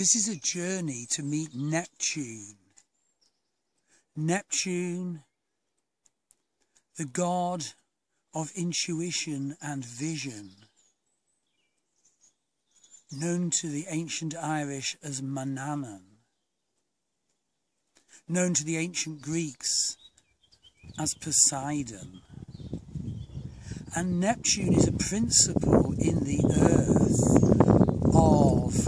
This is a journey to meet Neptune. Neptune, the god of intuition and vision, known to the ancient Irish as Manannan, known to the ancient Greeks as Poseidon. And Neptune is a principle in the earth of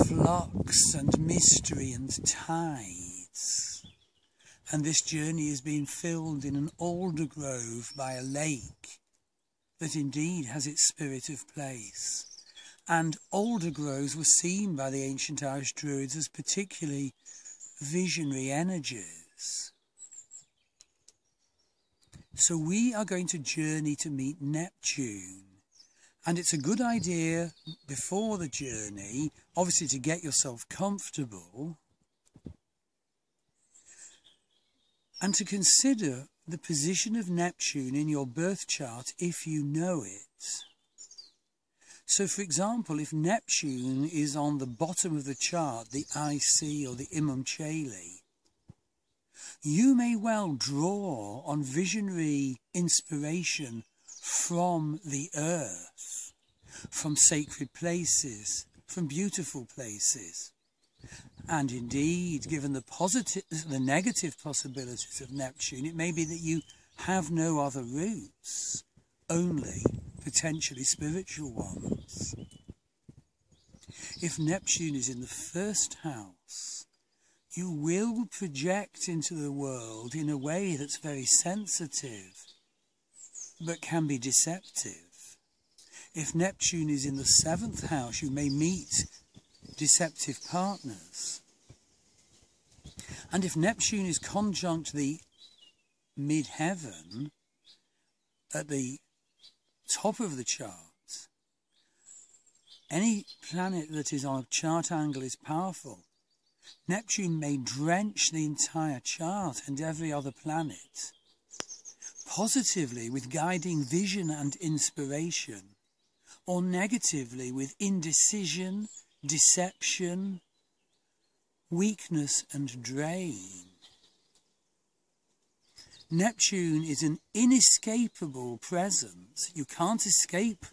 flux and mystery and tides. And this journey is being filled in an alder grove by a lake that indeed has its spirit of place. And alder groves were seen by the ancient Irish Druids as particularly visionary energies. So we are going to journey to meet Neptune. And it's a good idea before the journey, obviously, to get yourself comfortable and to consider the position of Neptune in your birth chart if you know it. So, for example, if Neptune is on the bottom of the chart, the IC or the Imam Cheli, you may well draw on visionary inspiration from the earth, from sacred places, from beautiful places. And indeed, given the negative possibilities of Neptune, it may be that you have no other routes, only potentially spiritual ones. If Neptune is in the first house, you will project into the world in a way that's very sensitive, but can be deceptive. If Neptune is in the 7th house, you may meet deceptive partners. And if Neptune is conjunct the mid-heaven at the top of the chart, any planet that is on a chart angle is powerful. Neptune may drench the entire chart and every other planet positively with guiding vision and inspiration, or negatively with indecision, deception, weakness and drain. Neptune is an inescapable presence. You can't escape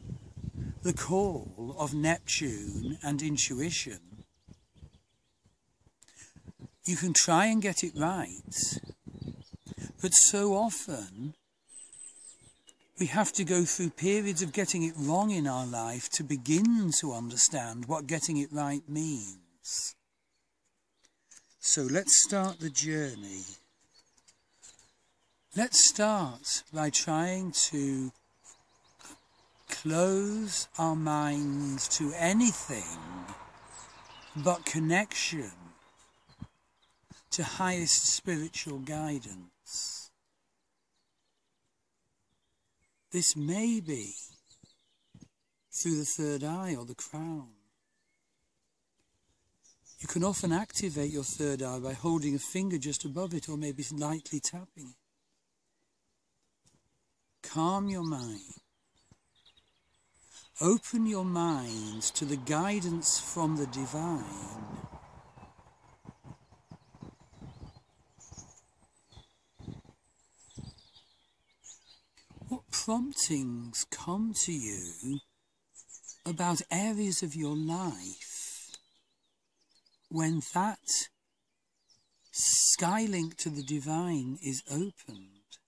the call of Neptune and intuition. You can try and get it right, but so often we have to go through periods of getting it wrong in our life to begin to understand what getting it right means. So let's start the journey. Let's start by trying to close our minds to anything but connection to highest spiritual guidance. This may be through the third eye or the crown. You can often activate your third eye by holding a finger just above it or maybe lightly tapping it. Calm your mind. Open your mind to the guidance from the divine. What promptings come to you about areas of your life when that sky link to the divine is opened?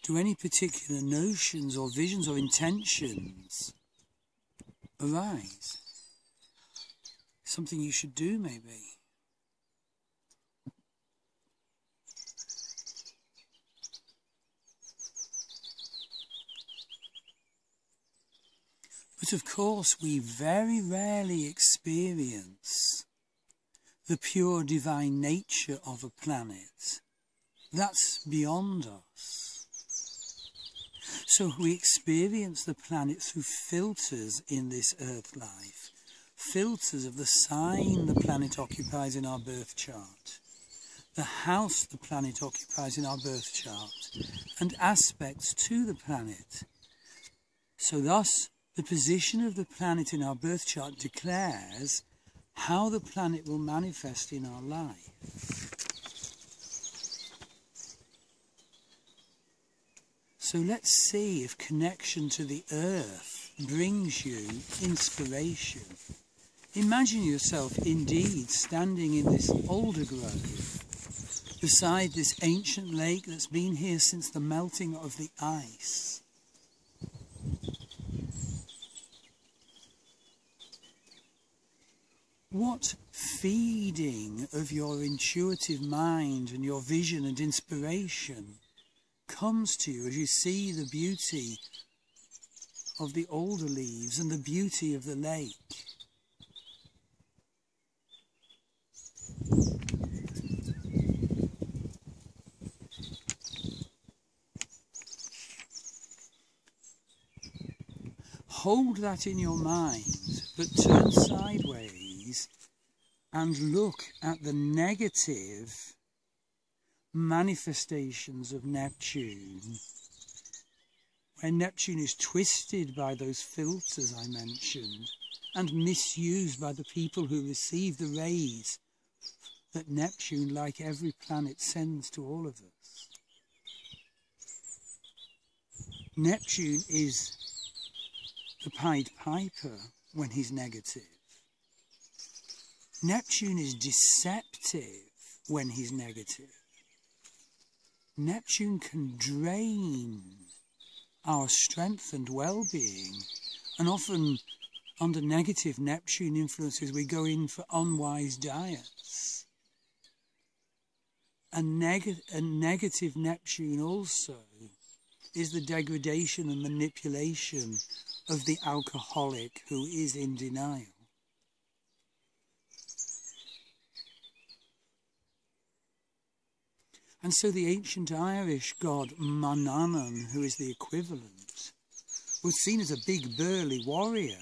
Do any particular notions or visions or intentions arise? Something you should do, maybe. But of course, we very rarely experience the pure divine nature of a planet. That's beyond us. So we experience the planet through filters in this earth life. Filters of the sign the planet occupies in our birth chart, the house the planet occupies in our birth chart, and aspects to the planet. So thus, The position of the planet in our birth chart declares how the planet will manifest in our life. So let's see if connection to the earth brings you inspiration. Imagine yourself indeed standing in this alder grove beside this ancient lake that's been here since the melting of the ice. What feeding of your intuitive mind and your vision and inspiration comes to you as you see the beauty of the alder leaves and the beauty of the lake? Hold that in your mind, but turn sideways and look at the negative manifestations of Neptune, where Neptune is twisted by those filters I mentioned and misused by the people who receive the rays that Neptune, like every planet, sends to all of us. Neptune is the Pied Piper when he's negative. Neptune is deceptive when he's negative. Neptune can drain our strength and well-being, and often under negative Neptune influences we go in for unwise diets. And negative Neptune also is the degradation and manipulation of the alcoholic who is in denial. And so the ancient Irish god Manannan, who is the equivalent, was seen as a big burly warrior.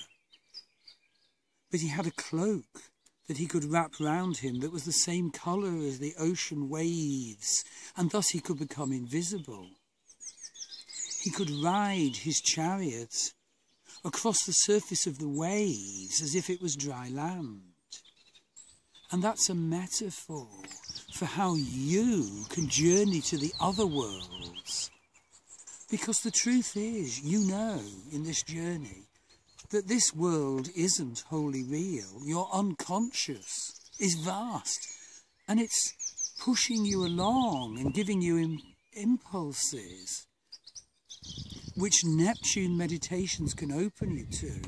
But he had a cloak that he could wrap round him that was the same colour as the ocean waves, and thus he could become invisible. He could ride his chariot across the surface of the waves as if it was dry land. And that's a metaphor for how you can journey to the other worlds. Because the truth is, you know in this journey that this world isn't wholly real. Your unconscious is vast, and it's pushing you along and giving you impulses which Neptune meditations can open you to.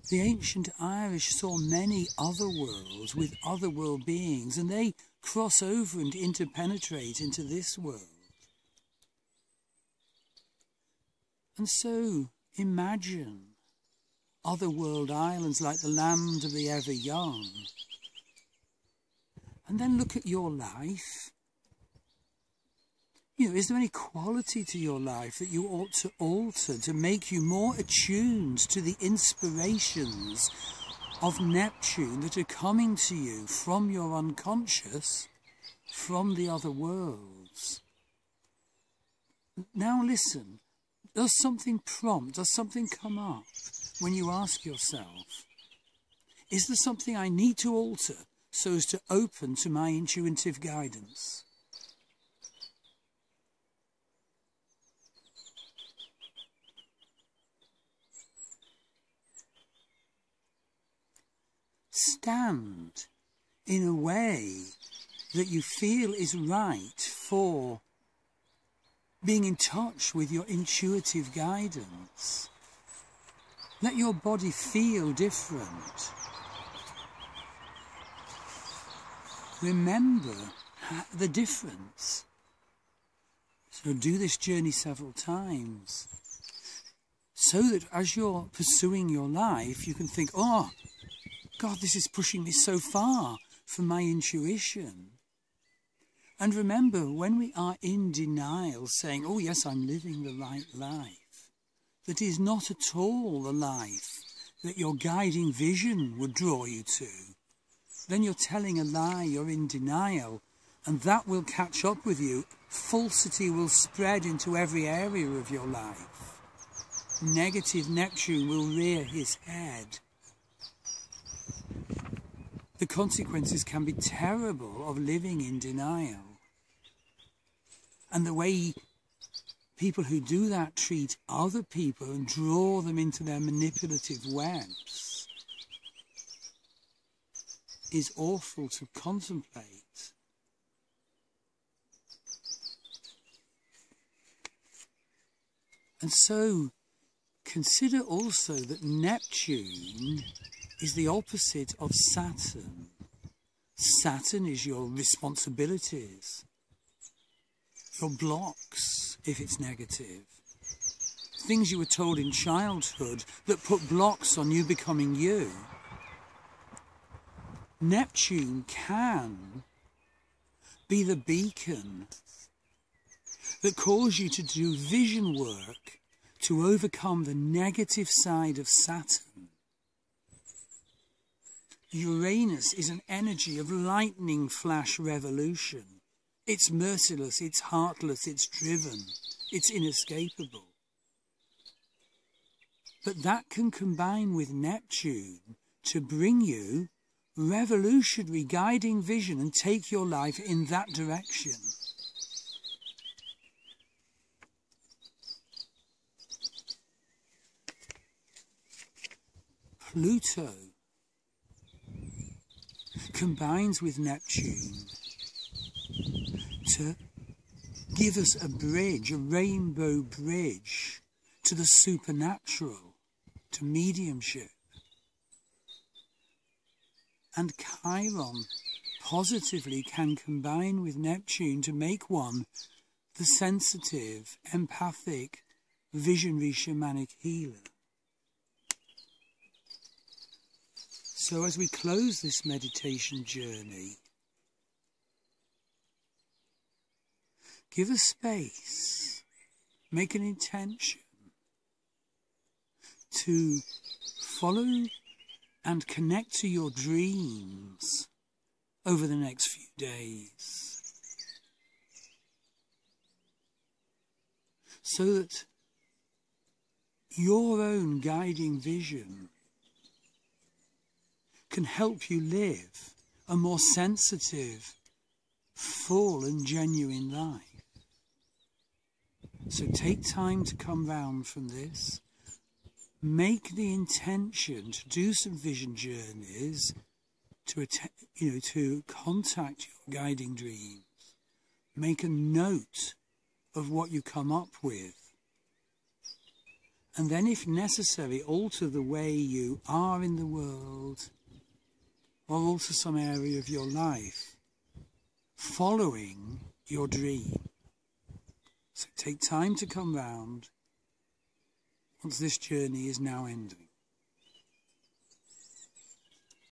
The ancient Irish saw many other worlds with other world beings, and they cross over and interpenetrate into this world. And so imagine other world islands like the land of the ever young, and then look at your life. You know, is there any quality to your life that you ought to alter to make you more attuned to the inspirations of Neptune that are coming to you from your unconscious, from the other worlds? Now listen, does something prompt, does something come up when you ask yourself, is there something I need to alter so as to open to my intuitive guidance? Stand in a way that you feel is right for being in touch with your intuitive guidance. Let your body feel different. Remember the difference. So do this journey several times, so that as you're pursuing your life, you can think, oh, God, this is pushing me so far from my intuition. And remember, when we are in denial, saying, oh yes, I'm living the right life, that is not at all the life that your guiding vision would draw you to, then you're telling a lie, you're in denial, and that will catch up with you. Falsity will spread into every area of your life. negative Neptune will rear his head. The consequences can be terrible of living in denial. And the way people who do that treat other people and draw them into their manipulative webs is awful to contemplate. And so consider also that Neptune is the opposite of Saturn. Saturn is your responsibilities, your blocks, if it's negative. Things you were told in childhood that put blocks on you becoming you. Neptune can be the beacon that calls you to do vision work to overcome the negative side of Saturn. Uranus is an energy of lightning flash revolution. It's merciless, it's heartless, it's driven, it's inescapable. But that can combine with Neptune to bring you revolutionary guiding vision and take your life in that direction. Pluto combines with Neptune to give us a bridge, a rainbow bridge to the supernatural, to mediumship. And Chiron positively can combine with Neptune to make one the sensitive, empathic, visionary shamanic healer. So as we close this meditation journey, give a space, make an intention to follow and connect to your dreams over the next few days, so that your own guiding vision can help you live a more sensitive, full and genuine life. So take time to come round from this. Make the intention to do some vision journeys, to contact your guiding dreams. Make a note of what you come up with. And then, if necessary, alter the way you are in the world, or alter some area of your life, following your dream. So take time to come round once this journey is now ending.